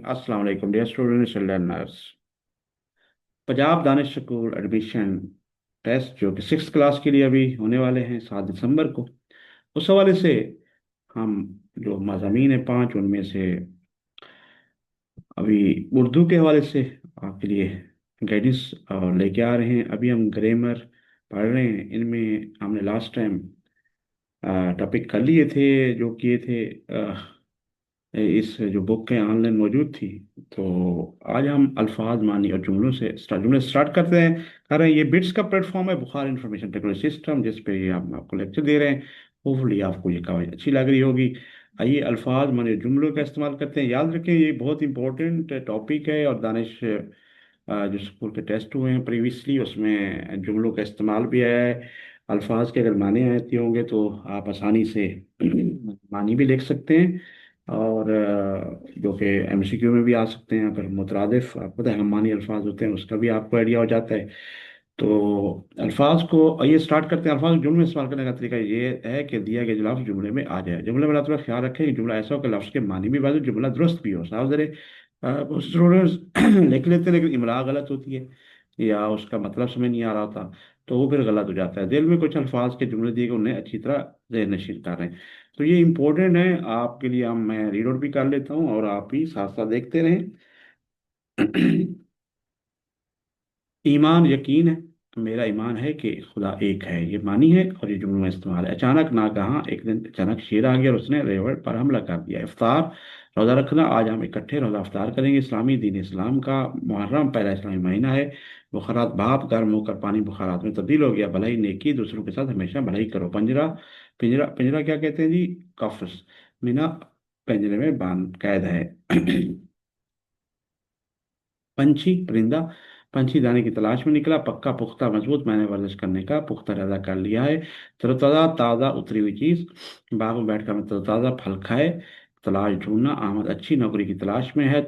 अस्सलाम वालेकुम dear students and learners. Punjab Danish school admission test जो कि सिक्स क्लास के लिए अभी होने वाले हैं 7 दिसंबर को, उस हवाले से हम जो मज़ामीन है पांच, उनमें से अभी उर्दू के हवाले से आपके लिए गाइडेंस लेके आ रहे हैं। अभी हम ग्रामर पढ़ रहे हैं। इनमें हमने लास्ट टाइम टॉपिक कर लिए थे, जो किए थे इस जो बुक है ऑनलाइन मौजूद थी। तो आज हम अल्फाज मानी और जुमले स्टार्ट करते हैं। कर रहे हैं, ये बिट्स का प्लेटफॉर्म है, बुखार इंफॉर्मेशन टेक्नोलॉजी सिस्टम, जिस पे ये हम आपको लेक्चर दे रहे हैं। होपफुली आपको ये कवायद अच्छी लग रही होगी। आइए अल्फाज मानी और जुमलों का इस्तेमाल करते हैं। याद रखें, ये बहुत इंपॉर्टेंट टॉपिक है और दानिश जो स्कूल के टेस्ट हुए हैं प्रीवियसली, उसमें जुमलों का इस्तेमाल भी आया है। अल्फाज के अगर माने आते होंगे तो आप आसानी से मानी भी लिख सकते हैं, और जो कि एमसीक्यू में भी आ सकते हैं। अगर मुतरादिफ आपको पता है हमानी अल्फाज होते हैं, उसका भी आपको आइडिया हो जाता है। तो अल्फाज को ये स्टार्ट करते हैं। अल्फाज को जुमले में इस्तेमाल करने का तरीका ये है कि दिया गया लफ्ज़ जुमले में आ जाए। जुमले में थोड़ा ख्याल रखें कि जुमला ऐसा हो कि लफ्ज़ के मानी भी बाजू जुमला दुरुस्त भी हो। साफ ज़रे स्टूडेंट्स लिख लेते हैं लेकिन इमला गलत होती है या उसका मतलब समझ नहीं आ रहा होता, तो वो फिर गलत हो जाता है। दिल में कुछ अल्फाज के जुमले दिए गए, उन्हें अच्छी तरह ज़हन नशीन कर रहे हैं। तो ये इम्पोर्टेंट है आपके लिए। हम मैं रीड आउट भी कर लेता हूँ और आप भी साथ साथ देखते रहें। ईमान यकीन है, मेरा ईमान है कि खुदा एक है, ये मानी है और ये जुम्मे में इस्तेमाल है। अचानक नागहां एक दिन अचानक शेर आ गया और उसने रेवड़ पर हमला कर दिया। इफ्तार रोज़ा रखना, आज हम इकट्ठे रोज़ा इफ्तार करेंगे। इस्लामी दीन इस्लाम का मुहर्रम पहला इस्लामी महीना है। बुखारात भाप गर्म होकर पानी बुखारात में तब्दील हो गया। भलाई नेकी, दूसरों के साथ हमेशा भलाई करो। पिंजरा पिंजरा पिंजरा क्या कहते हैं जी? कफ्स। मीना पिंजरे में बांध कैद है। पंछी परिंदा, पंछी दाने की तलाश में निकला। पक्का पुख्ता मजबूत, मैंने वर्जिश करने का पुख्ता इरादा कर लिया है। तरोताज़ा ताज़ा उतरी हुई चीज, बाग में बैठकर मैं तरोताज़ा फल खाए। तलाश ढूंढना, आमद अच्छी नौकरी की तलाश में है।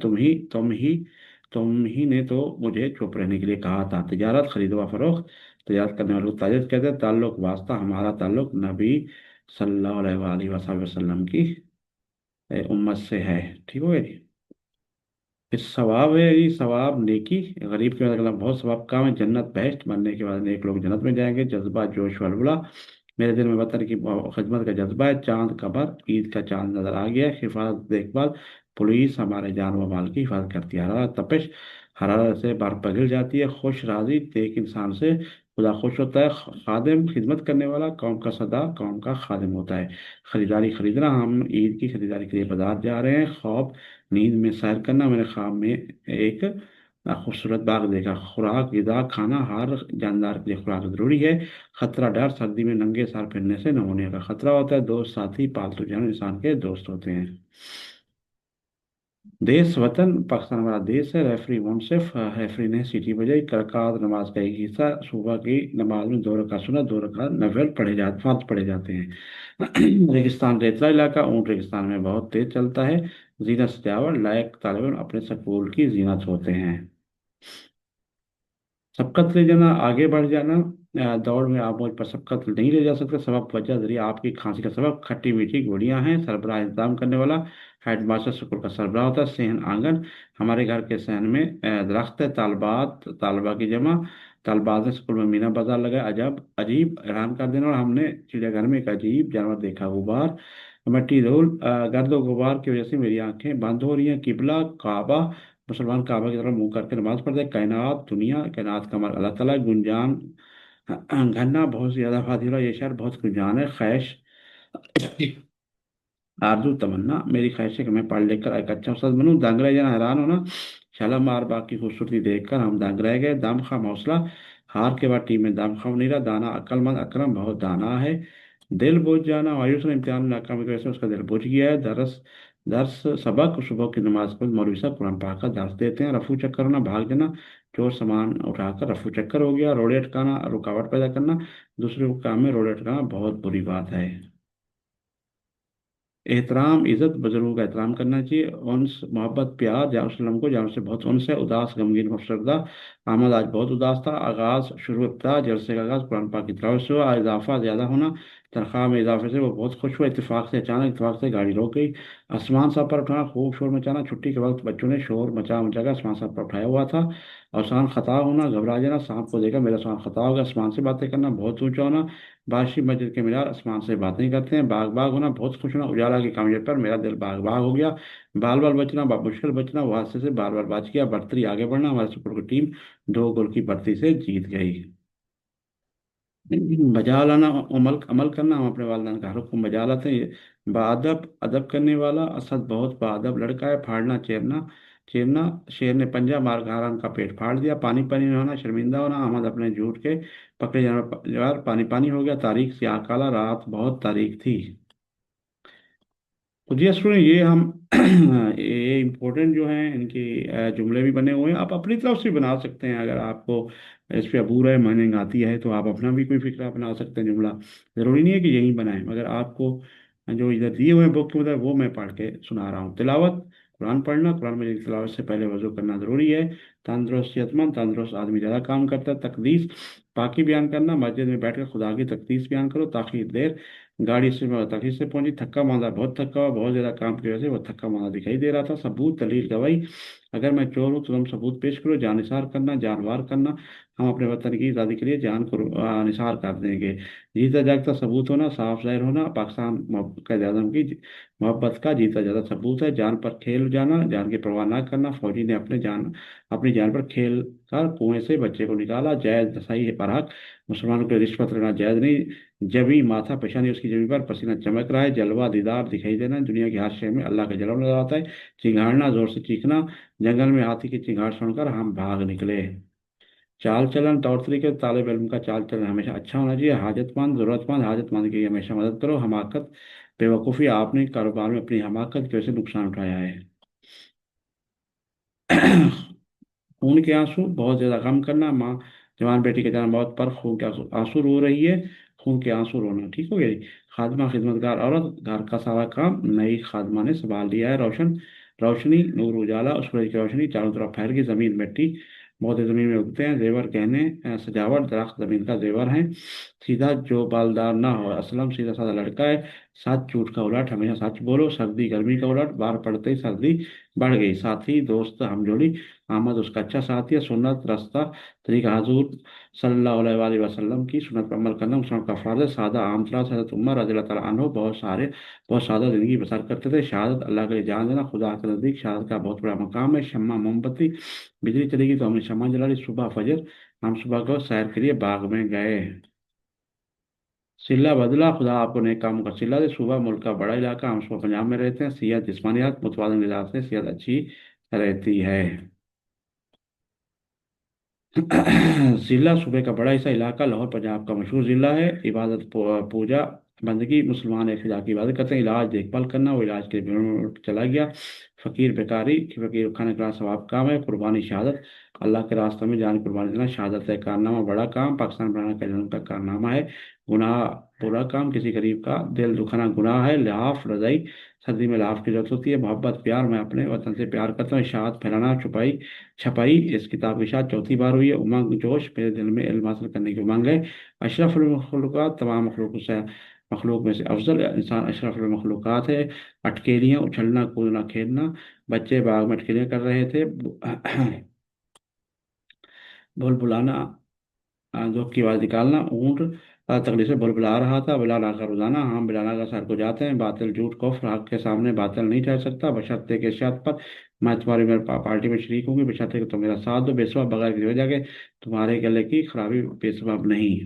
तुम ही ने तो मुझे चुप रहने के लिए कहा था। तिजारत खरीदो व फरोख्त, तिजारत करने वालों को ताजर कहते हैं। ताल्लुक वास्ता, हमारा ताल्लुक नबी सल्लल्लाहु अलैहि वसल्लम की उम्मत से है। ठीक हो गया। इस सवाब है जी, सवाब नेकी, गरीब की मदद करना बहुत सवाब काम है। जन्नत बहश्त, मरने के बाद नेक लोग जन्नत में जाएंगे। जज्बा जोश वलवला, मेरे दिल में वतन की खिदमत का जज्बा है। चांद कमर, ईद का चांद नजर आ गया है। हिफाजत देखभाल, पुलिस हमारे जान व माल की हिफाजत करती है। हरारत तपिश, हरारत से बर्फ पिघल जाती है। खुश राजी, नेक इंसान से खुदा खुश होता है। खादिम खिदमत करने वाला कौम का सदा कौम का खादिम होता है। खरीदारी खरीदना, हम ईद की खरीदारी के लिए बाजार जा रहे हैं। खौफ नींद में सैर करना, मैंने ख्वाब में एक खूबसूरत बाग देखा। खुराक ग़िज़ा खाना, हर जानदार के लिए खुराक जरूरी है। खतरा डर, सर्दी में नंगे सर फिरने से नमूनिया का खतरा होता है। दोस्त साथी पालतू जानवर इंसान के दोस्त होते हैं। देश वतन, पाकिस्तान हमारा देश है। रेफरी मुनसिफ, रेफरी ने सीटी बजाई। करकात नमाज का एक हिस्सा, सुबह की नमाज में 2 रकात सुना, 2 रकात नफल फर्ज पढ़े जाते हैं। रेगिस्तान रेतला इलाका, ऊंट रेगिस्तान में बहुत तेज चलता है। जीनत सजावट, लायक तालिब इल्म अपने स्कूल की जीनत होते हैं। सबकत ले जाना, आगे बढ़ जाना। दौड़ में आप मुझ पर सबकत नहीं ले जा सकते। सबब वजह जरिए, आपकी खांसी का सबब खट्टी मीठी गोलियां हैं। सरबराह इंतजाम करने वाला, हेडमास्टर स्कूल का सरबराह होता है। सहन आंगन, हमारे घर के सहन में दरख्त है। तालबात, तालबा की जमा, तालबात ने स्कूल में मीना बाजार लगाया। अजब अजीब, हैरान कर देने वाला, हमने चिड़ियाघर में एक अजीब जानवर देखा। गुबार, मट्टी धूल, गर्द और गुबार की वजह से मेरी आंखें बंद हो रही हैं। किबला काबा, मुसलमान काबा की तरफ मुंह करके नमाज पढ़ते हैं। कायनात दुनिया, कायनात का मालिक अल्लाह ताला है। गुंजान घन्ना, बहुत ज्यादा फाजिला, ये शहर बहुत गुंजान है। ख्वाहिश आरजू तमन्ना, मेरी ख्वाहिश है कि मैं पढ़ लिख कर एक अच्छा उस्ताद बनूं। दंग रह जाना, हैरान होना, शाला मार बाग की खूबसूरती देखकर हम दंग रह गए। दम ख़म हौसला, हार के बाद टीम में दम ख़म नहीं रहा। दाना अक्लमंद, अकरम बहुत दाना है। दिल बुझ जाना, मायूस ने इम्तिहान में नाकामी की वजह से उसका दिल बुझ गया है। दरस दर्स सबक, सुबह की नमाज पर मौलवी साहब कुरान पाक का दर्स देते हैं। रफू चक्कर होना, भाग जाना, चोर सामान उठाकर रफू चक्कर हो गया। रोड़े अटकाना, रुकावट पैदा करना, दूसरे को काम में रोड़े अटकाना बहुत बुरी बात है। एहतराम इज़्ज़त, बुजुर्गों का एहतराम करना चाहिए। उनस मोहब्बत प्यार, जाम को जाम से बहुत उनस है। उदास गमगीन मुफसरदा, अहमद आज बहुत उदास था। आगाज़ शुरू था, जलसे का आगाज़ कुरान पाक की तिलावत से हुआ। इजाफा ज़्यादा होना, तनख्वाह में इजाफे से वो बहुत खुश हुआ। इत्तेफाक से गाड़ी रोक गई। आसमान सर पर उठाना, खूब शोर मचाना। छुट्टी के वक्त बच्चों ने शोर मचा मचा कर आसमान सर पर उठाया हुआ था। आसमान खता होना, घबरा जाना, सांप को देखकर मेरा आसमान खता हो गया। आसमान से बातें करना, बहुत ऊंचा होना। बादशाही मस्जिद के मीनार आसमान से बात नहीं करते हैं। बाग बाग होना, बहुत खुश होना। उजाला की कामयाबी पर मेरा दिल बाग बाग हो गया। बाल बाल बचना, मुश्किल बचना। वो हादसे से बार बार बच गया। बढ़ती आगे बढ़ना, हमारे सुपर की टीम 2 गोल की बढ़ती से जीत गई। बजा लाना, अमल अमल करना, हम अपने वालिदैन का हर हुक्म बजा लाते हैं। बाअदब अदब करने वाला असद बहुत बाअदब लड़का है। फाड़ना चीरना चीरना, शेर ने पंजा मार घारान का पेट फाड़ दिया। पानी पानी न होना, शर्मिंदा होना, अहमद अपने झूठ के पकड़े जाने पर यार पानी पानी हो गया। तारीख स्याह काला, रात बहुत तारीख थी। तो जी स्टूडेंट, ये हम ये इम्पोर्टेंट जो हैं इनके जुमले भी बने हुए हैं। आप अपनी तरफ से बना सकते हैं। अगर आपको इस पे अबूर है, माइनिंग आती है, तो आप अपना भी कोई फिक्रा बना सकते हैं जुमला। ज़रूरी नहीं है कि यही बनाएं, मगर आपको जो इधर दिए हुए हैं बुक के अंदर, वो मैं पढ़ के सुना रहा हूँ। तिलावत, कुरान पढ़ना। कुरान में तिलावत से पहले वजू करना ज़रूरी है। तंदुरुस्त सेहतमंद, तंदुरुस्त आदमी ज़्यादा काम करता है। तकदीस, पाकी बयान करना। मस्जिद में बैठकर खुदा की तकदीस बयान करो। ताखिर देर, गाड़ी से तकलीफ से पहुंची। थक्का मांदा, बहुत थक्का हुआ, बहुत ज्यादा काम की वजह से वो थक्का मांदा दिखाई दे रहा था। सबूत, दलील, गवाही। अगर मैं चोर हूँ तो तुम सबूत पेश करो। जान निसार करना, जानवार करना। हम अपने वतन की आज़ादी के लिए जान को निसार कर देंगे। जीता जागता सबूत होना, साफ जाहिर होना। पाकिस्तान कायद आज़म की मोहब्बत का जीता जागता सबूत है। जान पर खेल जाना, जान की परवाह ना करना। फौजी ने अपनी जान पर खेल कर कुएं से बच्चे को निकाला। जायज सही है पर हक, मुसलमानों को रिश्वत लेना जायज नहीं। जबी माथा पेशानी उसकी जमी पर, पसीना चमक रहा है। जलवा दीदार दिखाई देना, दुनिया के हर शय में अल्लाह का जलवा नजर आता है। चिंगाड़ना, जोर से चीखना। जंगल में हाथी की चिंगाड़ सुनकर हम भाग निकले। चाल चलन, तौर तरीके। तालिब इल्म का चाल चलन हमेशा अच्छा होना चाहिए। हाजतमंद, जरूरतमंद, हाजतमंद की हमेशा मदद करो। हमाकत, बेवकूफ़ी, आपने कारोबार में अपनी हमाकत की वजह से नुकसान उठाया है। खून के आंसू, बहुत ज्यादा गम करना। माँ जवान बेटी के जान मौत पर खून के आंसू आंसू रो रही है। खून के आंसू रोना, ठीक हो गया जी। खादमा, खिदमतगार औरत, घर का सारा काम नई खादमा ने संभाल लिया है। रोशन, रोशनी, नूर, उजाला, सूरज की रोशनी चारों तरफ फैल गई। जमीन, मिट्टी, पौधे जमीन में उगते हैं। जेवर, गहने, सजावट, दरख्त जमीन का जेवर है। सीधा जो बालदार ना हो, असलम सीधा साधा लड़का है। सच झूठ का उलट, हमेशा सच बोलो। सर्दी गर्मी का उलट, बाहर पड़ते ही सर्दी बढ़ गई। साथी, दोस्त, हमजोली, अहमद उसका अच्छा साथी है। सुन्नत, रास्ता, तरीका हजूर सल्लल्लाहु अलैहि वसल्लम की सुन्नत पर अमल करना मुसलमान का फर्ज है। सादा आम तौर से हज़रत उमर रज़ी अल्लाह तआला अन्हु बहुत सादा जिंदगी बसर करते थे। शहादत, अल्लाह के लिए जान देना खुदा के नज़दीक शहादत का बहुत बड़ा मकाम है। शम्मा, मोमबत्ती, बिजली चलेगी तो हमने शम्मा जला ली। सुबह फजर, हम सुबह को सैर के लिए बाग में गए। सिला बदला, खुदा आपको नेक कामों का सिला दे। सूबा मुल्क का बड़ा इलाका, हम सुबह पंजाब में रहते हैं। सेहत, जिस्मानियात, मुतवाज़िन ग़िज़ा से सेहत अच्छी रहती है। जिला सूबे का बड़ा हिस्सा इलाका लाहौर पंजाब का मशहूर जिला है। इबादत, पूजा, बंदगी, मुसलमान एक खुदा की इबादत करते हैं। इलाज, देखभाल करना, वो इलाज के लिए चला गया। फकीर बेकारी, फकीर खाना खिलाना सवाब काम है। कुर्बानी, शहादत, अल्लाह के रास्ते में जान कुर्बानी देना शहादत है। कारनामा, बड़ा काम, पाकिस्तान बनाने का जन्म का कारनामा है। गुनाह, बुरा काम, किसी गरीब का दिल दुखाना गुनाह है। लिहाफ, रजाई, सर्दी में लिहाफ की जरूरत होती है। मोहब्बत, प्यार, मैं अपने वतन से प्यार करता हूँ। इशाअत, फैलाना, छुपाई छपाई, इस किताब की शायद चौथी बार हुई है। उमंग, जोश, मेरे दिल में इल्म हासिल करने की उमंग है। अशरफुल मखलूक़ात, तमाम मखलूक में से अफजल इंसान अशरफुल मखलूक़ात है। अटकेलियाँ, उछलना कूदना खेलना, बच्चे बाग में अटकेलियाँ कर रहे थे। भूल भुलाना, जोक की आवाज़ निकालना। ऊँट तकलीफ से बुलबुला रहा था। बिलाल आकर रोजाना, हम बिलाल आकर सर को जाते हैं। बातिल, झूठ, कुफ्र, हक के सामने बातिल नहीं ठहर सकता। बशर्ते के शर्त पर मैं तुम्हारी मेरे पार्टी में शरीक होंगी। बशर्ते कि तुम मेरा साथ दो। बेसबब, बगैर किसी वजह के तुम्हारे गले की खराबी बेसबब नहीं।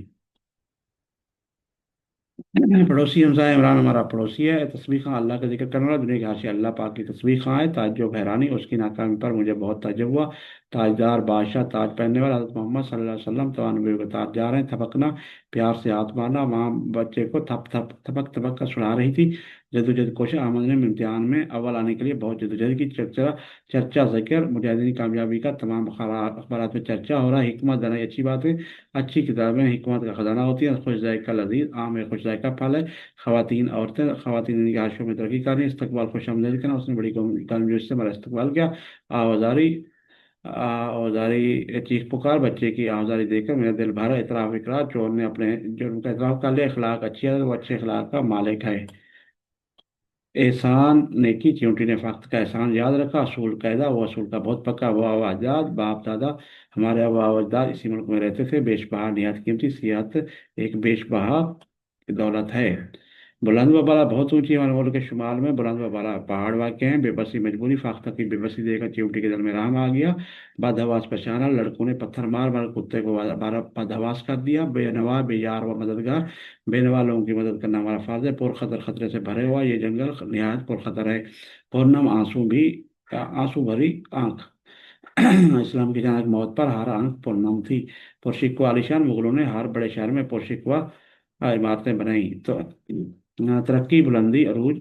पड़ोसी हमसाया, इमरान हमारा पड़ोसी है। तस्बीह खां, अल्लाह का जिक्र करने वाला, दुनिया की हाशिया अल्लाह पाक की तस्बीह खां है। ताज्जुब, हैरानी, उसकी नाकामी पर मुझे बहुत ताज्जुब हुआ। ताजदार बादशाह, ताज पहनने वाला हज़रत मोहम्मद सल्लल्लाहु अलैहि वसल्लम तो नबी के ताज जा रहे हैं। थपकना, प्यार से हाथ मारना, माँ बच्चे को थप थप थपक थपक कर सुला रही थी। जद्दोजहद कोशिश, अहमद ने इम्तिहान में अव्वल आने के लिए बहुत जद्दोजहद की। चर्चा चर्चा जिक्र, मुजाहिदीन की कामयाबी का तमाम अखबारात में चर्चा हो रहा है। हिकमत दानाई, अच्छी बात है। अच्छी किताबें हिकमत का खजाना होती है। खुश जायका लजीज, आम है खुश जायका फल है। खवातीन, औरतें, खवातीन के हाशियों में तरक्की कर रही है। इस्तकबाल, खुश आमदीद करना, उसने बड़ी कौम जो इससे हमारा इस्तकबाल किया। आवाजारी, औजारी चीख पुकार बच्चे की आवाजारी देकर मेरा दिल भरा, इतराफ इकरार चोर ने अपने जुर्म का इतराफ कर लिया, अखलाक अच्छी है, वो अच्छे अखलाक का मालिक है। एहसान नेकी, चींटी ने वक्त का एहसान याद रखा, असूल कायदा, वो असूल का बहुत पक्का, वो आवाजात बाप दादा हमारे अजदाद इसी मुल्क में रहते थे, बेशबहा निहायत कीमती सियाहत एक बेशबहा दौलत है। बुलंद व बाला बहुत ऊंची है, हमारे मुल्क के शुमाल में बुलंद व बाला पहाड़ वाक़ हैं। बेबसी मजबूरी फाख्ता की बेबसी देखकर चिमटी के दिल में राम आ गया। बदहवास पहचाना, लड़कों ने पत्थर मार मार कुत्ते को बारह बदहवास कर दिया। बेनवा बेयार व मददगार, बेनवा लोगों की मदद करना हमारा फर्ज है। पुरखतर खतरे से भरे हुआ ये जंगल निहायत पुरखतर है। पुरनम आंसू भरी आंख इस्लाम की जनाक मौत पर हर आंख पुरनम थी। पुरशिकवा आलिशान मुगलों ने हर बड़े शहर में पुरशिकवा इमारतें बनाई। तो तरक्की, बुलंदी, अरूज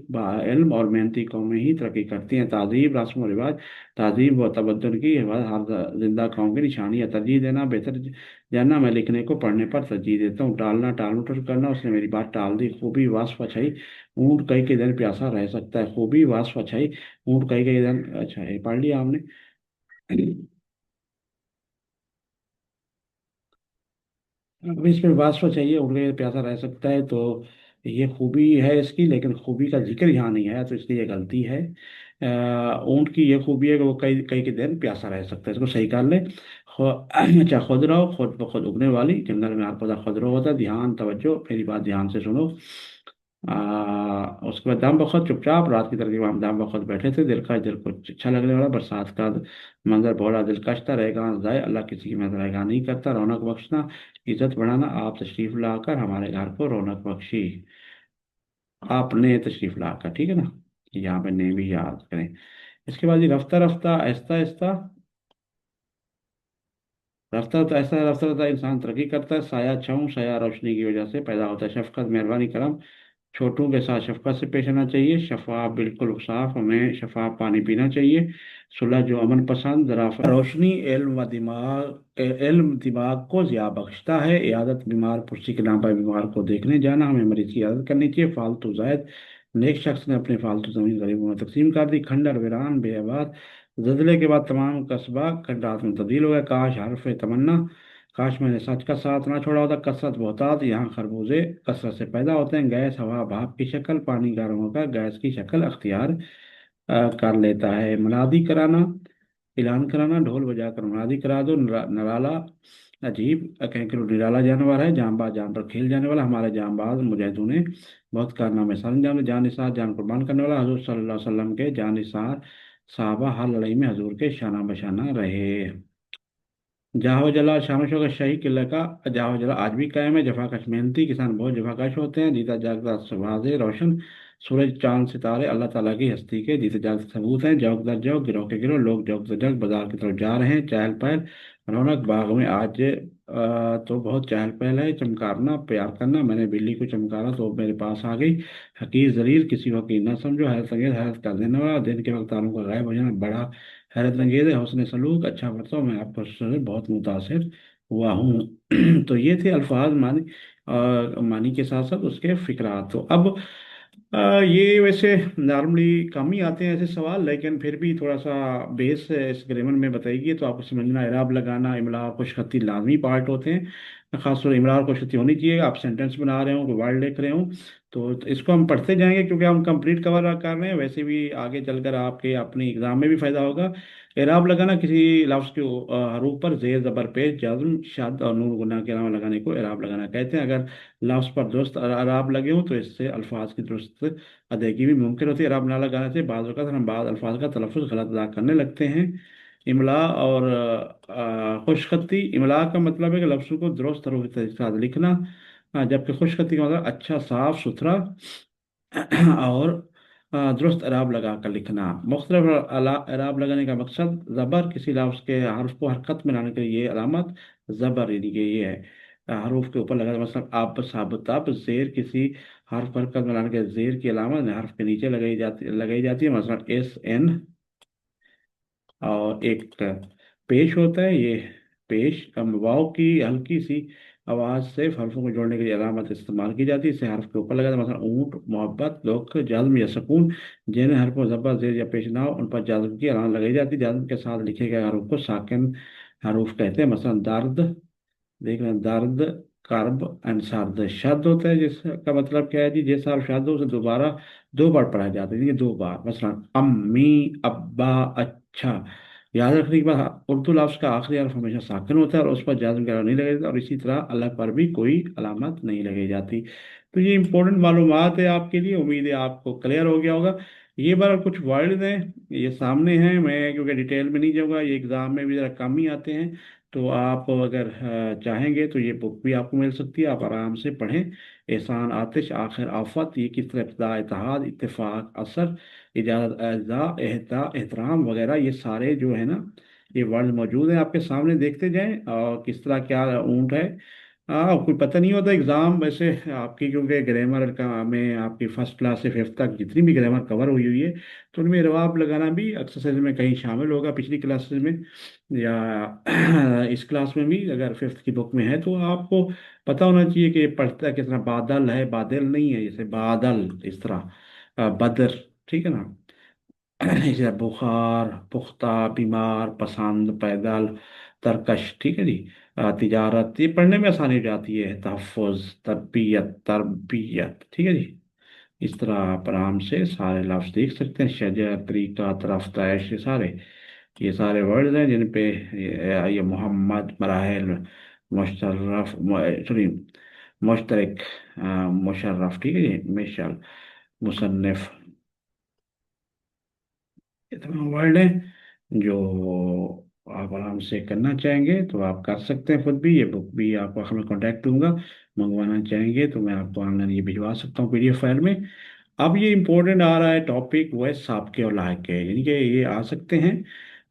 इल्म और मेहनती कौमें ही तरक्की करती हैं। तहजीब, रस्म व रिवाज, तहजीब व तमद्दुन की हर जिंदा कौम की निशानी है। तरजीह देना, बेहतर जानना, मैं लिखने को पढ़ने पर तरजीह देता हूँ। टालना, टाल मटोल करना, उसने मेरी बात टाल दी। खूबी वास्फ अच्छाई, ऊँट कई के दिन प्यासा रह सकता है। खूबी वास्फ अच्छाई, ऊँट कई के दिन, अच्छा ये पढ़ लिया आपने। अब इसमें वास्फ चाहिए, ऊँट कई के प्यासा रह सकता है, तो ये खूबी है इसकी, लेकिन खूबी का जिक्र यहाँ नहीं है, तो इसलिए ये गलती है। ऊँट की ये खूबी है कि वो कई कई के दिन प्यासा रह सकता है, इसको सही कर ले। अच्छा, खुदरो, खुद ब खुद उगने वाली, जंगल में हर पौधा खुदरो होता है। ध्यान, तवज्जो, मेरी बात ध्यान से सुनो। उसके बाद दाम बखत चुपचाप, रात की तरफ हम दाम बखत बैठे थे। दिल को अच्छा लगने वाला बरसात का मंजर बड़ा दिलकश था। रहेगा जाए, अल्लाह किसी की मदद रहेगा नहीं करता। रौनक बख्शना, इज्जत बढ़ाना, आप तशरीफ लाकर हमारे घर को रौनक बख्शी। आपने तशरीफ लाकर, ठीक है ना, यहाँ पे ने भी याद करें। इसके बाद ये रफ्ता रफ्ता, आहिस्ता आहिस्ता, रफ्ता तो ऐसा रफ्ता रफ्ता इंसान तरक्की करता है। साया छाऊं, साया रोशनी की वजह से पैदा होता है। शफकत, मेहरबानी, करम, छोटों के साथ शफकत से पेश आना चाहिए। शफाफ, बिल्कुल साफ, हमें शफाफ पानी पीना चाहिए। सुलह, जो अमन पसंद, ज़राफ़त, रोशनी, इल्म दिमाग को जिया बख्शता है। इयादत, बीमार पुरसी के नाम पर बीमार को देखने जाना, हमें मरीज की इयादत करनी चाहिए। फालतू जायद, नेक शख्स ने अपनी फालतू जमीन गरीबों में तकसीम कर दी। खंडर वीरान बेआबाद, जल्जले के बाद तमाम कस्बा खंडात में तब्दील हो गया। काश, हरफ तमन्ना, काश मैंने सच का साथ ना छोड़ा होता। कसरत, बहुतात, यहाँ खरबूजे कसरत से पैदा होते हैं। गैस, हवा भाप की शक्ल, पानी गर्म होकर गैस की शक्ल अख्तियार कर लेता है। मुनादी कराना, ऐलान कराना, ढोल बजाकर मुनादी करा दो। नराला, अजीब, कहें कि निराला जानवर है। जांबाज, जान पर खेल जाने वाला। हमारे जांबाज मुजाहिदों ने बहुत कारनामे सर अंजाम दिए। जान निसार, जान कुर्बान करने वाला। हजूर सल्लल्लाहु अलैहि वसल्लम के जान निसार साहबा हर लड़ाई में हजूर के शाना बशाना रहे। जाहो जला, शाम शौकत शाही किला का जाहो जला आज भी कायम है। जफाकश मेहनती किसान बहुत जफाकश होते हैं। जीता जागता सुबह रोशन, सूरज चांद सितारे अल्लाह ताला की हस्ती के जीते जागते सबूत हैं। जौक दर जौक, गिरोह के गिरोह, लोग जौक दर जौक बाजार की तरफ जा रहे हैं। चहल पहल, रौनक बाग में आज तो बहुत चहल पहल है। चमकारना, प्यार करना, मैंने बिल्ली को चमकारा तो वो मेरे पास आ गई। हकीर जलील, किसी को हकीर ना समझो। हैरत अंगेज, हैरत कर देने वाला, दिन के वक्त तारों का गायब हो जाना बड़ा हैरत अंगेज है। हुस्न सलूक, अच्छा बरताव, मैं आपको से बहुत मुतासिर हुआ हूँ। तो ये थे अल्फाज मानी, और मानी के साथ साथ उसके फिकरात। तो अब ये वैसे नॉर्मली कम ही आते हैं ऐसे सवाल, लेकिन फिर भी थोड़ा सा बेस इस ग्रामर में बताइए तो आपको समझना। इराब लगाना, इमला और खुशखती लाजमी पार्ट होते हैं। खासतौर इमला और खुशखती होनी चाहिए। आप सेंटेंस बना रहे हो, कोई वर्ड लिख रहे हो, तो इसको हम पढ़ते जाएंगे क्योंकि हम कंप्लीट कवर कर रहे हैं। वैसे भी आगे चलकर आपके अपने एग्जाम में भी फायदा होगा। एराब लगाना, किसी लफ्ज़ के हरूफ पर जेर ज़बर पेश जज्म शद और नून गुना के अलावा लगाने को एराब लगाना कहते हैं। अगर लफ्ज़ पर दुरुस्त एराब लगे हो तो इससे अल्फाज की दुरुस्त अदायगी भी मुमकिन होती है। एराब ना लगाने से बाज़ अवक़ात हम बाद अल्फाज का तलफ़ुज़ गलत अदा करने लगते हैं। इमला और खुशखती, इमला का मतलब है कि लफ्ज़ों को दुरुस्त तरीके के साथ लिखना, जबकि खुशखती का मतलब अच्छा, साफ सुथरा और दुरुस्त एराब लगा कर लिखना। मुख्तलिफ एराब लगाने का मकसद, ज़बर, किसी लफ्ज़ के हर्फ को हरकत में लाने के लिए ये अलामत ज़बर, यानी कि ये है हरूफ के ऊपर लगा। मतलब आप साबुत आप, जेर, किसी हर्फ को हरकत में लाने के जेर की अलामत हर्फ के नीचे लगाई जाती है। मतलब एस एन, और एक पेश होता है ये पेश वाव की हल्की सी आवाज से हर्फों को जोड़ने के लिए अलामत इस्तेमाल की जाती है। इसे हर्फ के ऊपर लगाते हैं, मतलब ऊंट, मोहब्बत, दुख, जज्म या सुकून। जिन्हें हर्फों ज़बर जेर या पेश ना हो उन पर जज्म की अलामत लगाई जाती है। जज्म के साथ लिखे गए हरूफ को साकिन हरूफ कहते हैं। मसलन दर्द, देख रहे हैं, दर्द, कर्ब एंड सर्द। शब्द होता है जिसका मतलब क्या है जी, जैसा आप शब्द हो उसे दोबारा दो बार पढ़ा जाता है, ये दो बार। मसलन अम्मी, अब्बा, अच्छा। याद रखने की बात, उर्दू लफ्ज का आखिरी हर्फ हमेशा साकिन होता है और उस पर जाज़म वगैरह नहीं लगाई जाती, और इसी तरह अल्लाह पर भी कोई अलामत नहीं लगाई जाती। तो ये इंपॉर्टेंट मालूमात है आपके लिए, उम्मीद है आपको क्लियर हो गया होगा। ये बार कुछ वर्ड हैं, ये सामने हैं, मैं क्योंकि डिटेल में नहीं जाऊँगा, ये एग्ज़ाम में भी ज़रा कम ही आते हैं। तो आप अगर चाहेंगे तो ये बुक भी आपको मिल सकती है, आप आराम से पढ़ें। एहसान, आतिश, आखिर, आफत, ये किस तरह, इब्तिदा, इत्तेहाद, इत्तेफाक, असर, इजाज़त, एज़ा, एहता, एहतराम वगैरह, ये सारे जो है ना, ये वर्ड मौजूद हैं आपके सामने, देखते जाएं। और किस तरह क्या ऊँट है, कोई पता नहीं होता एग्ज़ाम वैसे आपकी, क्योंकि ग्रामर का में आपकी फर्स्ट क्लास से फिफ्थ तक जितनी भी ग्रामर कवर हुई हुई है, तो उनमें रवाब लगाना भी एक्सरसाइज में कहीं शामिल होगा पिछली क्लासेस में, या इस क्लास में भी अगर फिफ्थ की बुक में है तो आपको पता होना चाहिए कि ये पढ़ता किस तरह। बादल है, बादल नहीं है, जैसे बादल इस तरह, बदर, ठीक है ना। इसे बुखार, पुख्ता, बीमार, पसंद, पैदल, तरकश, ठीक है जी। तिजारत, ये पढ़ने में आसानी हो जाती है। तहफ़्फ़ुज़, तरबियत, तरबियत, ठीक है जी। इस तरह आप आराम से सारे लफ्ज़ देख सकते हैं। शजर, तरीका, तरफ, तैश, ये सारे वर्ड्स हैं जिन पे ये मोहम्मद, मराहल, मुशर्रफ, सॉरी, मुश्तरक, मुशर्रफ, ठीक है जी, मिशल, मुसन्निफ, ये तमाम वर्ड हैं जो आप आराम से करना चाहेंगे तो आप कर सकते हैं खुद भी। ये बुक भी आपको हमें कांटेक्ट दूंगा, मंगवाना चाहेंगे तो मैं आपको ऑनलाइन ये भिजवा सकता हूँ पीडीएफ फाइल में। अब ये इम्पोर्टेंट आ रहा है टॉपिक, वो है साबके और लाहके, यानी कि ये आ सकते हैं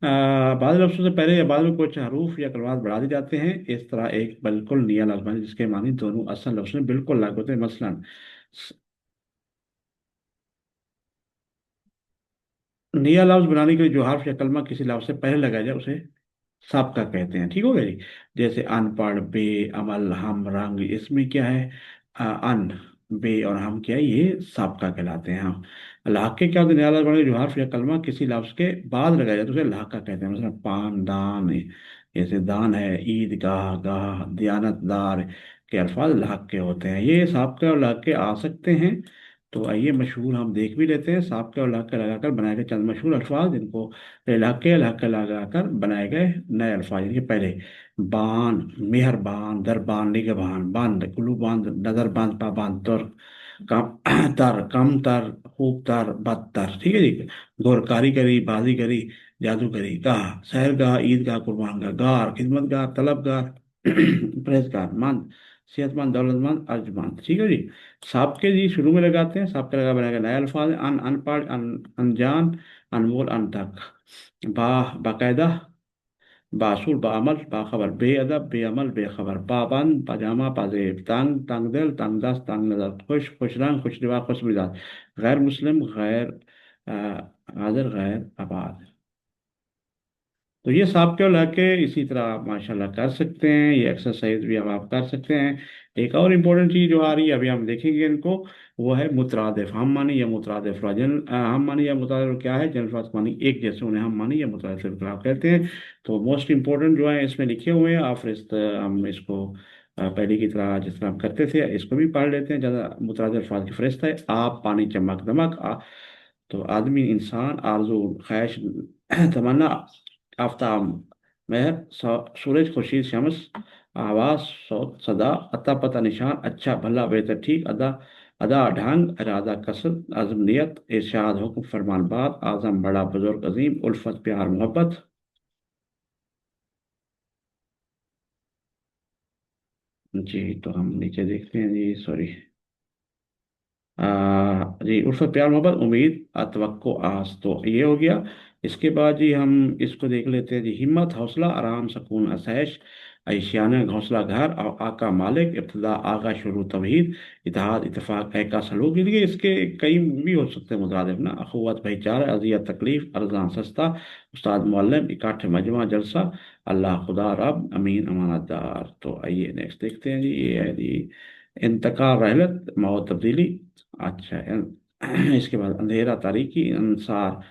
बाद लफ्ज़ों से पहले या बाद में कुछ हरूफ या कलमात बढ़ा दिए जाते हैं। इस तरह एक बिल्कुल नया लफ्ज़ बने जिसके मानी दोनों असल लफ्ज़ में बिल्कुल अलग होते हैं। मसलन नया लफ्ज़ बनाने के लिए जो हर्फ या कलमा किसी लफ्ज़ से पहले लगाया जाए उसे साबका कहते हैं, ठीक हो गया जी। जैसे अनपढ़, बे, अमल, हम, रंग, इसमें क्या है, अन, बे और हम क्या है, ये साबका कहलाते हैं। हम लाके क्या होते हैं, नया लफ्ज़ जो हर्फ या कलमा किसी लफ्ज़ के बाद लगाया जाए तो उसे लाका कहते हैं। मतलब पान, दान, जैसे दान है, ईदगाह, गाह, दयानतदार के अल्फाज लाके होते हैं। ये साबका और लाके आ सकते हैं। तो आइए मशहूर हम देख भी लेते हैं, साबका और लाका लगाकर बनाए गए चंद मशहूर अल्फाज जिनको इलाके इलाका लगाकर बनाए गए नए अल्फाज। इनके पहले बान, मेहरबान, दरबान, निगहबान, बंद, कुल्लू बंद, नजर बंद, पाबंद, तुर, कम तर, कम तर, खूब तर, बदतर, ठीक है जी। गौर, कारीगरी, बाजीगरी, जादूगरी, गाह, सहरगाह, ईदगाह, कुर्बानगाह, गार, खिदमतगार, तलबगार, परहेजगार, मंद, सेहतमंद, दौलतमंद, अर्जमंद, ठीक है जी। साबके जी शुरू में लगाते हैं, साबके लगा बनाएगा नया अल्फाज है। अनपढ़, अनजान, अनमोल, अनतक। बाकायदा, बासूर, बामल, बाखबर, बेअदब, बेअमल, बेखबर। पाबंद, पाजामा, पाजेब। तंग, तंगदिल, तंगदस्त, तंग नजर। खुश, खुश रंग, खुश रिवा, खुश मिजाज। गैर मुस्लिम, गैर हाजिर, गैर आबाद। तो ये सांप के लग के इसी तरह आप माशाल्लाह कर सकते हैं। ये एक्सरसाइज भी अब आप कर सकते हैं। एक और इम्पोर्टेंट चीज़ जो आ रही है अभी हम देखेंगे इनको, वो है मुतरादिफ, हम मानी या मुतरादिफ लफ्ज़। हम मानी या मुतरादिफ क्या है, जनरल अल्फाज मानी एक जैसे उन्हें हम मानी या मुतरादिफ लफ्ज़ कहते हैं। तो मोस्ट इंपॉर्टेंट जो है इसमें लिखे हुए हैं, आप हम इसको पहले की तरह जिस तरह हम करते थे इसको भी पढ़ लेते हैं। ज़्यादा मुतरादिफ अल्फाज की फहरिस्त है। आप, पानी, चमक, दमक, तो आदमी, इंसान, आरजू, ख्वाहिश, तमन्ना, आफ्ताब, महर, सूरज, खुर्शीद, शम्स, आवाज, सौत, सदा, अता, पता, निशान, अच्छा, भला, बेहतर, ठीक, अदा, अदा, ढंग, इरादा, कसद, अज़म, नियत, इरशाद, हुक्म, फरमान, बात, आज़म, बड़ा, बुजुर्ग, अजीम, उल्फत, प्यार, मोहब्बत। जी तो हम नीचे देखते हैं जी, सॉरी, जी, उल्फत, प्यार, मोहब्बत, उम्मीद, तवक्को, आस, तो ये हो गया। इसके बाद जी हम इसको देख लेते हैं जी, हिम्मत, हौसला, आराम, सुकून, आसाइश, ऐशान घोंसला घर और आका मालिक, इब्तदा आगा शुरू तौहीद, इत्तेहाद इत्तेफाक एका सलूक। ये इसके कई भी हो सकते हैं मुतरादिफ ना, अखुवत भाईचारा, अजियत तकलीफ, अर्जान सस्ता, उस्ताद मुअल्लिम, इकट्ठे मजमा जलसा, अल्लाह खुदा रब अमीन अमानतदार। तो आइए नेक्स्ट देखते हैं जी। ये है जी इंतकाल रहलत मौत तब्दीली। अच्छा इसके बाद अंधेरा तारीकी, अंसार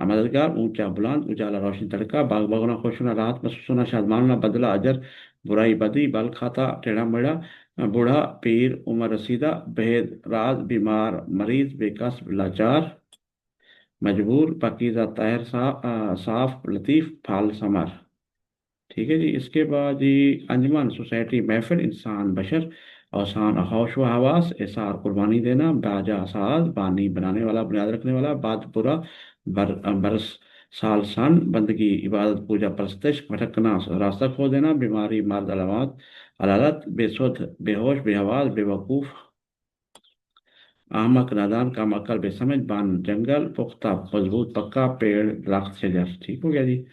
मददगार, ऊंचा बुलंद, उजाला रोशनी तड़का, बाग बगना खुशना राहत महसूसना, शादमाना बदला अजर, बुराई बदी, बल खाता टेढ़ा मेढ़ा, बूढ़ा पीर उम्र रसीदा, भेद राज, बीमार मरीज, बेकस लाचार, मजबूर, पाकीज़ा ताहिर, साफ लतीफ़, फाल समर। ठीक है जी। इसके बाद जी अंजमन सोसाइटी महफिल, इंसान बशर, औसान हौश व हवास, एसार कुर्बानी देना, बाजा साज बानी बनाने वाला बुनियाद रखने वाला, बात बुरा, बरस साल सन, बंदगी इबादत पूजा परस्तिश, भटकना रास्ता खो देना, बीमारी मर्द अलामत अलालत, बेसुध बेहोश बेहवास बेवकूफ, अहमक नादान कम अकल बेसमझ, बान जंगल, पुख्ता मजबूत पक्का, पेड़ दरख्त शजर। ठीक हो गया जी।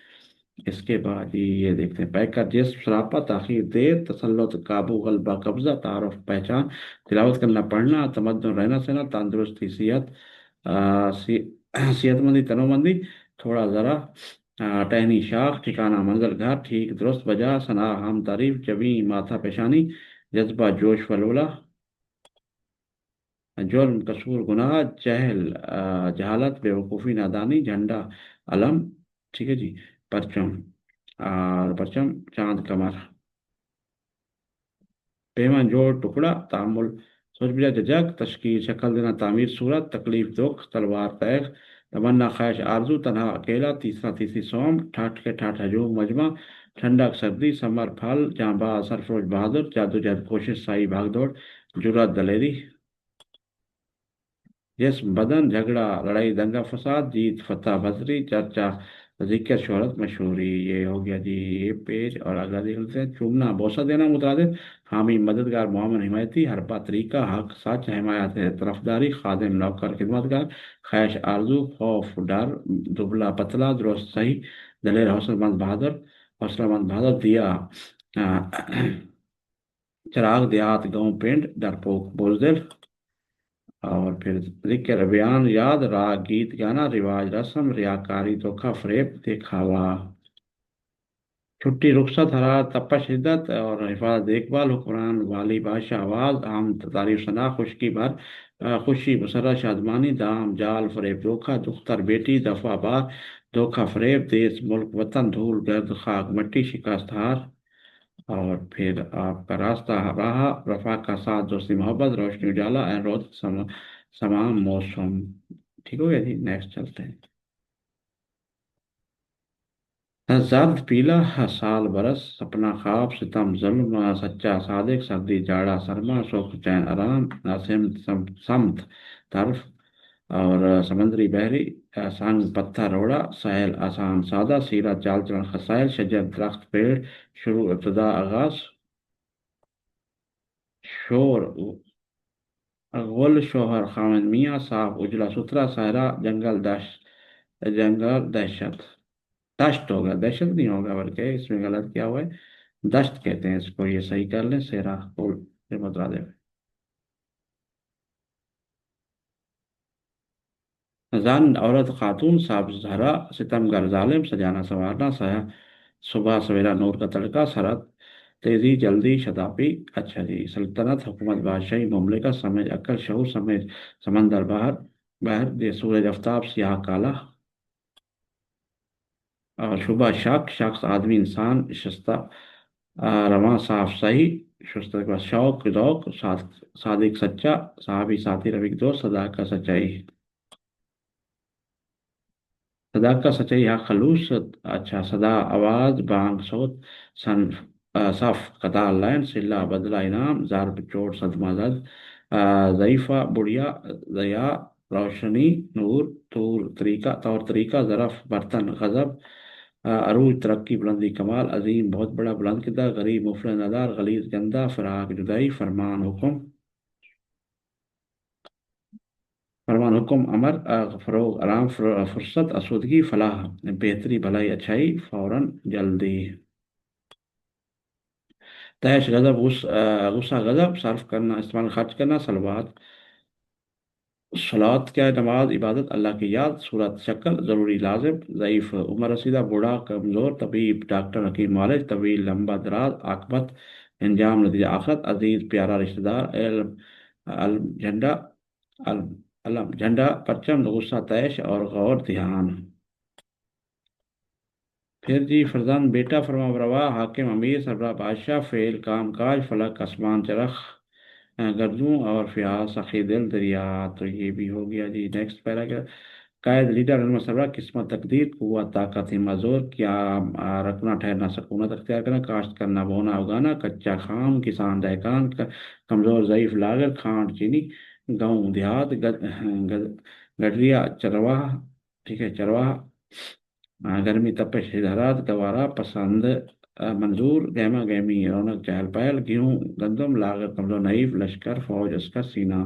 इसके बाद ये देखते हैं पैकर जिस्म सरापा, ताखीर देर, तसल्लुत काबू गलबा कब्जा, तारुफ पहचान, तिलावत करना पढ़ना, तमद्दुन रहना सहना, तंदुरुस्ती सेहत, सेहतमंदी तनोमंदी, थोड़ा ज़रा, टहनी शाख, ठिकाना मंजिल घर, ठीक दुरुस्त बजा, सना हम तारीफ, जबी माथा पेशानी, जज्बा जोश वलोला, जुर्म कसूर गुनाह, जहल जहालत, बेवकूफ़ी नादानी, झंडा अलम। ठीक है जी। परचम और परचम चांद कमर, पेमान जोड़ टुकड़ा, तामुल सोच बिजा जजक, तश्कील शक्ल देना, तामीर सूरत, तकलीफ दुख, तलवार तैख, तमन्ना ख्वाहिश आरजू, तनहा अकेला, तीसरा तीसरी सोम, ठाठ के ठाठ हजूम मजमा, ठंडक सर्दी, समर फल, जांबाज सरफरोश बहादुर, जादूजहद कोशिश साई भागदौड़, जुर्रत दलेरी, जिस्म बदन झगड़ा लड़ाई दंगा फसाद, जीत फतह बजरी, चर्चा जिक्र शोहरत मशहूरी। ये हो गया जी ये पेज। और अगला देख लेते हैं। चूमना बोसा देना मुतादिल, हामी मददगार मोहम्मद हिमायती, हरपा तरीका हक सच हिमायत है तरफदारी, खादिम नौकर खिदमतगार, ख्वाहिश आरजू खौफ डर, दुबला पतला दुरुस्त सही, दलेर हौसलामंद बहादुर दिया, चिराग देहात गाँव पिंड, डरपोक बुजदिल। और फिर जिक्र बयान याद, राग गीत गाना, रिवाज रस्म, रियाकारी धोखा फरेब दिखावा, छुट्टी रुखसत हरारत तपश शिद्दत और हिफाजत देखभाल, हुक्मरान वाली बादशाह आवाज, आम तारीफ सना, खुशकी भर, खुशी मुसर्रत शादमानी, दाम जाल फरेब धोखा, दुख्तर बेटी दफा बार, धोखा फरेब, देश मुल्क वतन धूल गर्द खाक मट्टी शिकस्त हार। और फिर आपका रास्ता राह, रफा का साथ दोस्ती मोहब्बत, रोशनी उजाला, एंड रोज समा मौसम। ठीक हो गया जी। नेक्स्ट चलते हैं। जर्द पीला साल बरस, सपना ख्वाब, सितम जुल्म, सच्चा सादिक, सर्दी जाड़ा सरमा, सुख चैन आराम, नासिम समत तर्फ, और समंदरी बहरी, संग पत्थर रोड़ा, साहिल आसान सादा, सीरा चाल चलन खसाइल, शजर दरख्त पेड़, शुरू इब्तदा आगाज, शोर गुल शोहर खामिद मियाँ, साफ उजला सुथरा, सहरा जंगल जंगल दहशत, दश्त होगा दहशत नहीं होगा, बल्कि इसमें गलत क्या हुआ है, दश्त कहते हैं इसको। ये सही कर लें, सेरा फूल से बता दे। जन औरत खातून, सब्ज हरा, सितमगर जालिम, सजाना संवारना, सया सुबह सवेरा नूर का तड़का, सरहद तेजी जल्दी शताबी। अच्छा जी। सल्तनत हुकूमत बादशाही मुमलिका, समझ अक्ल शहूर, समझ समंदर बाहर बहर, ये सूरज आफ्ताब सियाह काला, और शुबह शक शख्स आदमी इंसान, शस्ता रवां साफ सही, शुस्ता के बाद शौक ज़ौक, सादिक सच्चा, साहबी साथी रफीक दोस्त, सदाका सच्चाई, सदाका सच्चाई हक खलूस। अच्छा सदा आवाज बांग सोत, सन सफ कतार लाइन, सिल्ला बदला इनाम, ज़रब चोट सदमा जद, ज़ईफ़ा बुढ़िया, दया रोशनी, नूर तौर तरीका, ज़रफ़ बर्तन गज़ब, अरूज तरक्की बुलंदी कमाल, अजीम बहुत बड़ा, बुलंद किरदार, गरीब मुफलिस नदार, गलीज गंदा, फराक जुदाई, फरमान हुक्म अमर, फरोग आराम, फुर्सत आसूदगी, फलाह बेहतरी भलाई अच्छाई, फौरन जल्दी। तैश गज़ब, गुस्सा गज़ब, सर्फ करना, इस्तेमाल, खर्च करना, सलवात। सलात क्या है? नमाज, इबादत, अल्लाह की याद। सूरत, शक्ल, ज़रूरी, लाजिम, ज़ईफ़, उम्र रसीदा, बूढ़ा, कमज़ोर, तबीब, डॉक्टर, हकीम, मालिज, तवील, लंबा, दराज, आकबत, अंजाम, नतीजा, आखिरत, अजीज, प्यारा, रिश्तेदार, इल्म, अलम, झंडा, अलम, अलम, झंडा, परचम, गुस्सा, तैश और गौर, ध्यान। फिर जी, फरजान, बेटा, फरमाबरवा, हाकिम, अमीर, सरबराह, बादशाह, फेल, काम काज, फलक, आसमान, चरख, गर्दूं और फियास, सखी, दिल, दरिया। तो ये भी हो गया जी। Next paragraph. कायद, लीडर, रहनुमा, सरबराह, किस्मत, तकदीर, कुव्वत, ताकत, हिम्मत, जोर, क्या, रखना, ठहरना, सकूनत अख्तियार करना, काश्त करना, बोना, उगाना, कच्चा, खाम, किसान, दहकान, कमजोर, ज़ईफ, लागत, खांड, चीनी, गेहूं, देहात, गडरिया, चरवाहा, ठीक है, चरवाहा, गर्मी, तपिश, हरारत, गवारा, पसंद, मंजूर, गहमा गहमी, रौनक, चहल पहल, गेहूं, गंदम, लागत, कमजोर, नईफ, लश्कर, फौज, अस्कर, सीना,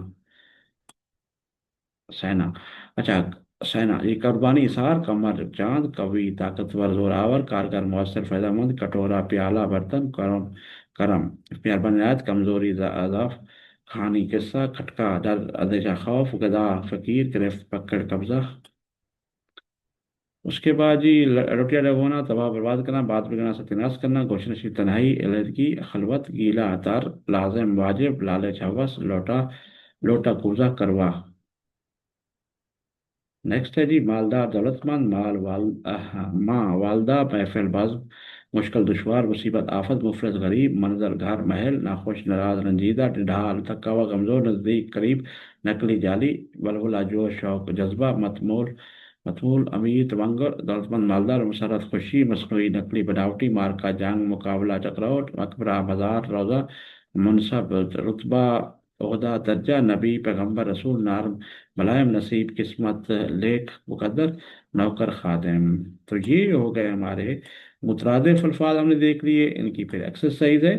सेना। अच्छा, सेना, ये कुर्बानी, इसार, कमर, चांद, कवि, ताकतवर, जोरावर, कारगर, मौसर, फायदेमंद, कटोरा, प्याला, बर्तन, करम, करम, मेहरबान, रियायत, कमजोरी, अजाफ, खानी, किस्सा, खटका, डर, अंदेशा, खौफ, गदा, फकीर, गिरफ्त, पकड़, कब्जा। उसके बाद जी, रोटियां डगोना, तबाह बर्बाद करना, बात बिगड़ना, सत्यानाश करना, गोशनशी, तन्हाई, अलहदगी, खलवत, गीला, अतार, लाजिम, वाजिब, लालच, हवस, लोटा, लोटा, कूजा, करवा। नेक्स्ट है जी, मालदार, दौलतमंद, माँ, वालदा, महफिल, बाज, मुश्किल, दुश्वार, मुसीबत, आफत, मुफलिस, गरीब, मंजर, घर, महल, नाखुश, नाराज, रंजीदा, ढाल, थका हुआ, कमजोर, नजदीक, करीब, नकली, जाली, बलबुला, जोश, शौक, जज्बा, मतमूल, मतमूल, अमीर, तमंगर, दौलतमंद, मालदार, मसरत, खुशी, मसनूई, नकली, बनावटी, मार्का, जंग, मुकाबला, टकराव, मकबरा, मज़ार, रोज़ा, मुनसब, रुतबा, ओहदा, दर्जा, नबी, पैगम्बर, रसूल, नार, मुलायम, नसीब, किस्मत, लेख, मुकद्दर, नौकर, खादिम। तो ये हो गए हमारे मुतरादिफ अल्फाज, हमने देख लिए। इनकी फिर एक्सरसाइज है।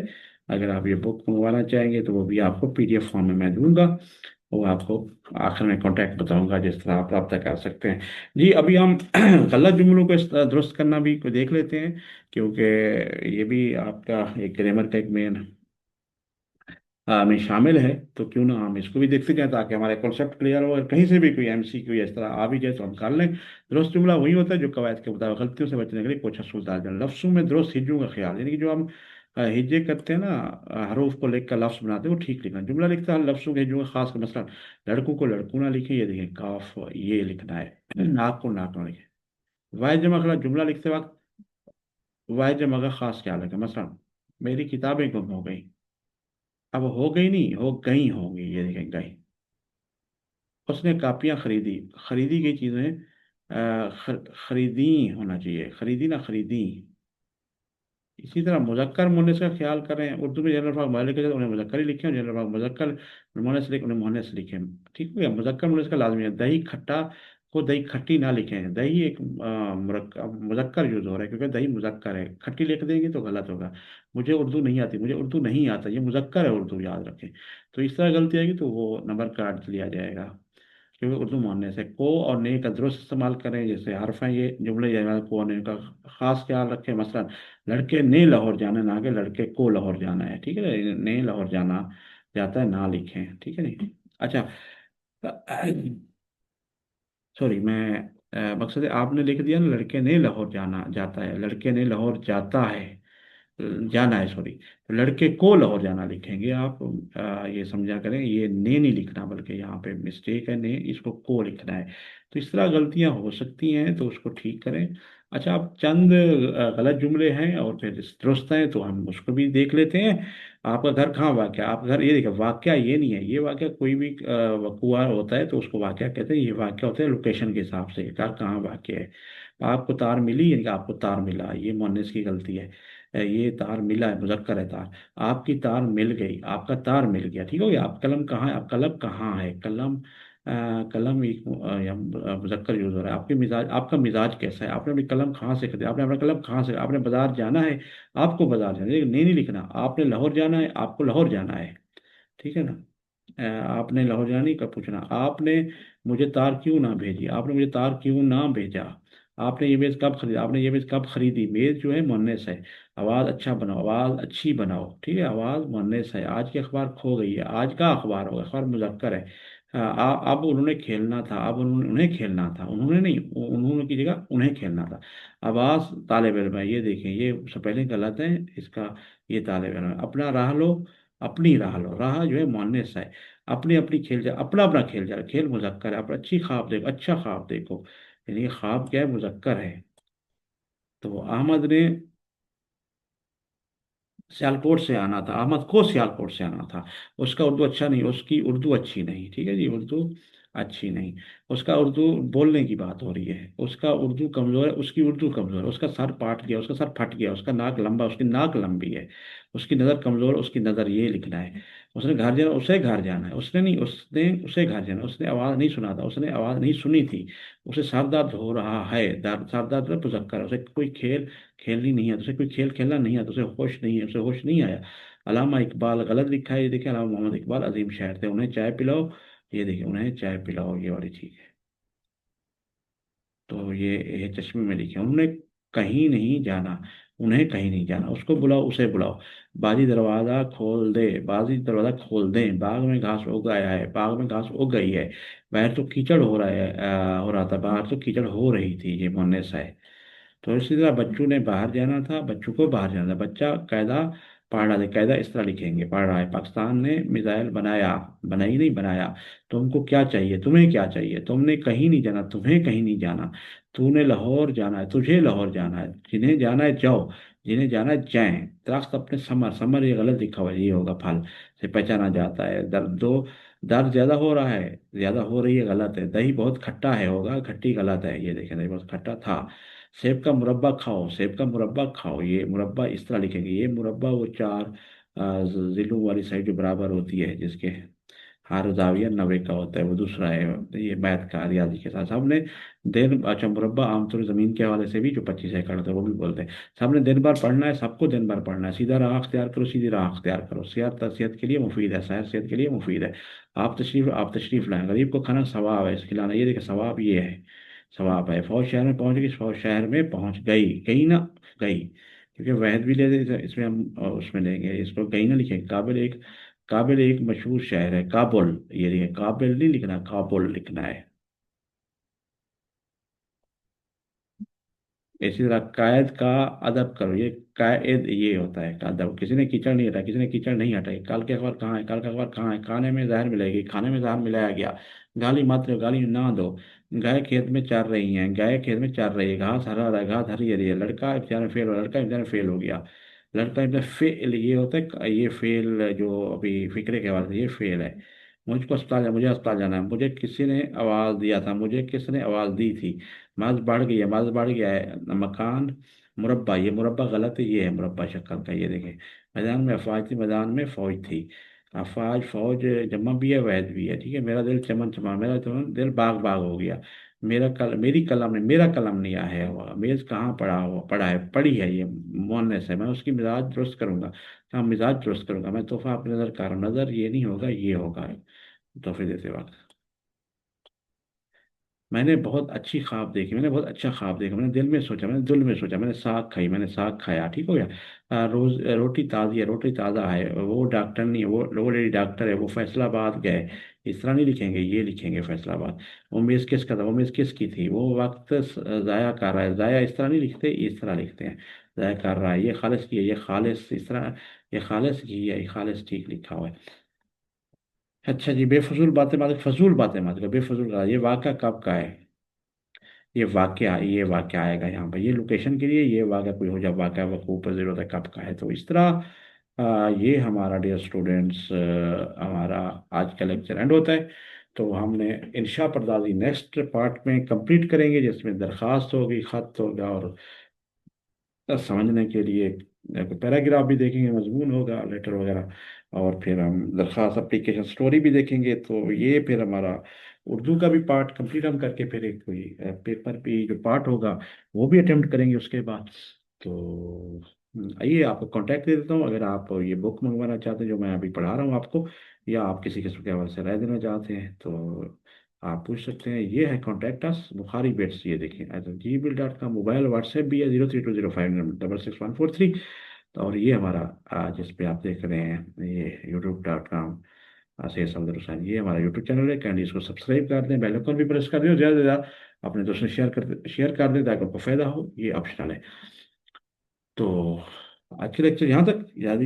अगर आप ये बुक मंगवाना चाहेंगे तो वो भी आपको पीडीएफ फॉर्म में मैं दूंगा। वो आपको आखिर में कॉन्टैक्ट बताऊंगा, जिस तरह आप रब्ता कर सकते हैं। जी, अभी हम गलत जुमलों को दुरुस्त करना भी देख लेते हैं, क्योंकि ये भी आपका एक ग्रामर का एक मेन में शामिल है। तो क्यों ना हम इसको भी देखते जाएं, ताकि हमारे कॉन्सेप्ट क्लियर हो, और कहीं से भी कोई एमसीक्यू इस तरह आ भी जाए तो हम कर लें। दुरुस्त जुमला वही होता है जो कवायद के मुताबिक गलतियों से बचने के लिए कुछ असूल डाल दें। लफ्ज़ों में दुरुस्त हिज्जों का ख्याल, यानी कि जो हम हिज्जे करते हैं ना, हरूफ को लिख कर लफ्ज़ बनाते हैं, वो ठीक लिखना। जुमला लिखता है लफ्ज़ों के हिज्जों का खास कर, मसला लड़कों को लड़कू ना लिखे, ये देखें, काफ ये लिखना है, नाक को नाक ना लिखे। वाहिद जमा खला, जुमला लिखते वक्त वाहिद जमा का खास ख्याल रखें। मसला, मेरी किताबें गुम हो गई। अब हो गई नहीं, हो गई होंगी, ये देखें, गई। उसने कापियां खरीदी, खरीदी गई चीजें खरीदी होना चाहिए, खरीदी ना खरीदी। इसी तरह मुजक्कर मुन्नस का ख्याल करें। उर्दू में जनरल फाग मालिक के, उन्हें मुजक्कर ही लिखे, जनरल फाग मुजक्कर मुन्नस लिखे, उन्हें मुन्नस लिखे। ठीक हो गया। मुजक्कर मुन्नस का लाजमी है। दही खट्टा को दही खट्टी ना लिखें। दही एक मुजक्कर यूज हो रहा है, क्योंकि दही मुजक्कर है। खट्टी लिख देंगे तो गलत होगा। मुझे उर्दू नहीं आती, मुझे उर्दू नहीं आता, ये मुजक्कर है उर्दू, याद रखें। तो इस तरह गलती आएगी तो वो नंबर काट लिया जाएगा, क्योंकि उर्दू मानने से। को और ने का दुरुस्त इस्तेमाल करें। जैसे हरफ हैं ये जुमले, जैसे को और ने का खास ख्याल रखें। मसलन, लड़के ने लाहौर जाना, ना कि लड़के को लाहौर जाना है। ठीक है ना? ने लाहौर जाना जाता है, ना लिखें। ठीक है नहीं? अच्छा, सॉरी, मैं मकसद है आपने लिख दिया ना, लड़के ने लाहौर जाना जाता है, लड़के ने लाहौर जाता है, जाना है, सॉरी। तो लड़के को लाहौर जाना लिखेंगे आप। ये समझा करें, ये ने नहीं लिखना, बल्कि यहाँ पे मिस्टेक है, ने, इसको को लिखना है। तो इस तरह गलतियां हो सकती हैं, तो उसको ठीक करें। अच्छा, आप चंद गलत जुमले हैं और फिर दुरुस्त हैं, तो हम उसको भी देख लेते हैं। आपका घर कहाँ वाक़ है? आपका घर, ये देखिए, वाक़या ये नहीं है। ये वाक़या कोई भी वक़ुआ होता है तो उसको वाक़या कहते हैं। ये वाक़या होता है लोकेशन के हिसाब से, घर कहाँ वाक़ है। आपको तार मिली, यानी कि आपको तार मिला, ये मुअन्निस की गलती है। ये तार मिला है, मुज़क्कर है तार। आपकी तार मिल गई, आपका तार मिल गया। ठीक हो गया। आप कलम कहाँ है? आप कलम कहाँ है? कलम कलम एक मुज़क्कर यूज़ हो रहा है। आपके मिजाज, आपका मिजाज कैसा है? आपने अपनी कलम कहाँ से खरीदी? आपने अपना कलम कहाँ से? आपने बाजार जाना है, आपको बाजार जाना है, लेकिन नहीं नहीं लिखना। आपने लाहौर जाना है, आपको लाहौर जाना है। ठीक है ना? आपने लाहौर जाने का पूछना। आपने मुझे तार क्यों ना भेजी? आपने मुझे तार क्यों ना भेजा? आपने ये मेज़ कब खरीदा, आपने ये मेज़ कब खरीदी। मेज़ जो है मुअन्नस है। आवाज़ अच्छा बनाओ, आवाज़ अच्छी बनाओ, ठीक है। आवाज़ मुअन्नस है। आज की अखबार खो गई है, आज का अखबार होगा, अखबार मुज़क्कर है। अब उन्होंने खेलना था, अब उन्होंने उन्हें खेलना था, उन्होंने नहीं, उन्होंने की जगह उन्हें खेलना था। आवाज़ तालिब इल्म है, ये देखें, ये स्पेलिंग गलत है इसका। ये तालिब इल्म है। अपना राह लो, अपनी राह लो, राह जो है मुअन्नस है। अपनी अपनी खेल जा, अपना अपना खेल जा, खेल मुज़क्कर है। आप अच्छी ख्वाब देखो, अच्छा ख्वाब देखो, यानी ख्वाब क्या है, मुज़क्कर है। तो अहमद ने सियालकोट से आना था, अहमद को सियालकोट से आना था। उसका उर्दू अच्छा नहीं, उसकी उर्दू अच्छी नहीं, ठीक है जी, उर्दू अच्छी नहीं। उसका उर्दू, बोलने की बात हो रही है, उसका उर्दू कमज़ोर है, उसकी उर्दू कमज़ोर है। उसका सर पाट गया, उसका सर फट गया, उसका नाक लंबा, उसकी नाक लंबी है। उसकी नज़र कमज़ोर, उसकी नज़र, ये लिखना है। उसने घर जाना, उसे घर जाना है, उसने नहीं, उसने उसे घर जाना। उसने आवाज़ नहीं सुना था, उसने आवाज़ नहीं सुनी थी। उसे सर दर्द हो रहा है, दर्द, सर दर्द है, मुज़क्कर है। उसे कोई खेल खेलनी नहीं है, उसे कोई खेल खेलना नहीं है, तो उसे होश नहीं है, उसे होश नहीं आया। अलामा इकबाल गलत लिखा है, ये देखिए, अलामा मोहम्मद इकबाल अजीम शायर थे, उन्हें चाय पिलाओ। ये देखिए, उन्हें चाय पिलाओ, ये वाली चीज़ है। तो ये चश्मे में लिखे, उन्होंने कहीं नहीं जाना, उन्हें कहीं नहीं जाना। उसको बुलाओ, उसे बुलाओ। बाजी दरवाज़ा खोल दे, बाजी दरवाज़ा खोल दे, बाग में घास उग गया है, बाग में घास उग गई है। बाहर तो कीचड़ हो रहा है, हो रहा था, बाहर तो कीचड़ हो रही थी, ये मुन्ने सा है। तो इसी तरह बच्चों ने बाहर जाना था, बच्चों को बाहर जाना था। बच्चा कायदा पढ़ रहा था, कायदा इस तरह लिखेंगे, पढ़ रहा है, पाकिस्तान ने मिसाइल बनाया, बनाई नहीं, बनाया। तुमको क्या चाहिए, तुम्हें क्या चाहिए, तुमने कहीं नहीं जाना, तुम्हें कहीं नहीं जाना। तूने लाहौर जाना है, तुझे लाहौर जाना है, जिन्हें जाना है जाओ, जिन्हें जाना है जाएं। दरख्त अपने समर, समर ये गलत लिखा हुआ है, ये होगा फल से पहचाना जाता है। दर्द दो, दर्द ज्यादा हो रहा है, ज्यादा हो रही है, गलत है। दही बहुत खट्टा है, होगा खट्टी, गलत है, ये देखें, दही बहुत खट्टा था। सेब का मुरब्बा खाओ, सेब का मुरब्बा खाओ, ये मुरब्बा इस तरह लिखेंगे। ये मुरब्बा वो चार जिलों वाली साइड जो बराबर होती है, जिसके हर जाविया 90 का होता है, वो दूसरा है। ये मैथ का, रियाजी के साथ सबने दिन, अच्छा, मुरब्बा आमतौर जमीन के हवाले से भी जो 25 एकड़ होता है वो भी बोलते हैं। सबने दिन भर पढ़ना है, सबको दिन भर पढ़ना है। सीधा राह अख्तियार करो, सीधी राह अख्तियार करो। सेहत सेहत के लिए मुफीद है, सैर सेहत के लिए मुफीद है। आप तशरीफ लाएं, गरीब को खाना सवाब है, खिलाना, ये देखिए सवाब ये है, सवाब है। फौज शहर में पहुंच गई, फौज शहर में पहुंच गई, गई ना, गई, क्योंकि वहद भी ले दे इसमें हम, उसमें लेंगे इसको, गई ना लिखेंगे। काबिल एक मशहूर शहर है, काबुल, ये लिखे, काबिल नहीं लिखना, काबुल लिखना है। इसी तरह कायद का अदब करो, ये कायद ये होता है का अदब। किसी ने कीचड़ नहीं हटाया, किसी ने कीचड़ नहीं हटाई। कल के अखबार कहाँ है, कल का अखबार कहाँ है। खाने में जहर मिलाएगी, खाने में जहर मिलाया गया। गाली मत दो, गाली ना दो। गाय खेत में चर रही हैं, गाय खेत में चर रही है, घास हरा रहा है, घास हरी हरी है। लड़का इम्तिहान में फेल हो, लड़का इम्तिहान में फेल हो गया। लड़का इम्तिहान फेल, ये होता है, ये फेल जो अभी फिक्रे के हवाले से, ये फेल है। मुझको अस्पताल, मुझे अस्पताल जाना है, मुझे किसी ने आवाज़ दिया था, मुझे किसने आवाज़ दी थी। मर्ज बढ़ गई है, मर्ज बढ़ गया है। मकान मुरब्बा, ये मुरब्बा गलत है, ये है मुरब्बा शक्ल का, ये देखें। मैदान में अफवाज थी, मैदान में फौज थी। अफवाज फौज जमा भी है, वैद भी है, ठीक है। मेरा दिल चमन चमा, मेरा चमन दिल बाग बाग हो गया। मेरी कलम ने, मेरा कलम नहीं आया हुआ, मेज कहाँ पड़ा हुआ, पड़ा है, पड़ी है, ये मोहन्नस है। मैं उसकी मिजाज दुरुस्त करूंगा, हाँ मिजाज दुरुस्त करूंगा। मैं तोहफा अपनी नजर कर रहा हूँ, नजर ये नहीं होगा, ये होगा तोहफे देते वक्त। मैंने बहुत अच्छी ख्वाब देखी, मैंने बहुत अच्छा ख्वाब देखा, मैंने दिल में सोचा, मैंने दिल में सोचा, मैंने साग खाई, मैंने साग खाया, ठीक हो गया। रोज रोटी ताज़ी है, रोटी ताज़ा है। वो डॉक्टर नहीं है, वो लेडी डॉक्टर है, वो फैसलाबाद गए। इस तरह नहीं लिखेंगे, ये लिखेंगे फैसलाबाद। वो मेज़ किसका था, वो मेज़ किसकी थी। वो वक्त ज़ाया कर रहा है, ज़ाया इस तरह नहीं लिखते, इस तरह लिखते हैं। ज़ाया कर रहा है, ये खालिस की है, ये खालिस इस तरह, ये खालिस की है, ये खालिस ठीक लिखा हुआ है। अच्छा जी, बेफजूल बातें मत, फजूल बातें मत करो, बेफजूल का ये वाक़या कब का है। ये वाक्य आएगा यहाँ पर, ये लोकेशन के लिए, ये वाक्य कोई हो, जब वाक्य वकूफ पजीर होता है, कब का है। तो इस तरह ये हमारा डियर स्टूडेंट्स, हमारा आज का लेक्चर एंड होता है। तो हमने इंशा परदाजी नेक्स्ट पार्ट में कंप्लीट करेंगे, जिसमें दरख्वास्त होगी, खत होगा, और समझने के लिए पैराग्राफ भी देखेंगे, मजमून होगा, लेटर वगैरह। और फिर हम दरख्वास्त एप्लीकेशन स्टोरी भी देखेंगे। तो ये फिर हमारा उर्दू का भी पार्ट कंप्लीट हम करके, फिर एक कोई पेपर भी जो पार्ट होगा वो भी अटेम्प्ट करेंगे उसके बाद। तो आइए, आपको कांटेक्ट दे देता हूँ, अगर आप ये बुक मंगवाना चाहते हैं जो मैं अभी पढ़ा रहा हूँ आपको, या आप किसी किस्म के हवाले से राय देना चाहते हैं, तो آپ پوچھ سکتے ہیں. یہ ہے کانٹیکٹ اس بخاری بیٹس. یہ دیکھیں gmail.com. موبائل واٹس ایپ بھی ہے 0320566143. اور یہ ہمارا جس پہ آپ دیکھ رہے ہیں یہ youtube.com سید صفدر حسین. یہ ہمارا یوٹیوب چینل ہے. کینڈی اس کو سبسکرائب کر دیں, بیل آئکن بھی پریس کر دیں, اور زیادہ سے زیادہ اپنے دوستوں شیئر کر دیں تاکہ ان کو فائدہ ہو. یہ آپشنل ہے. تو آج کے لیکچر یہاں تک. یاد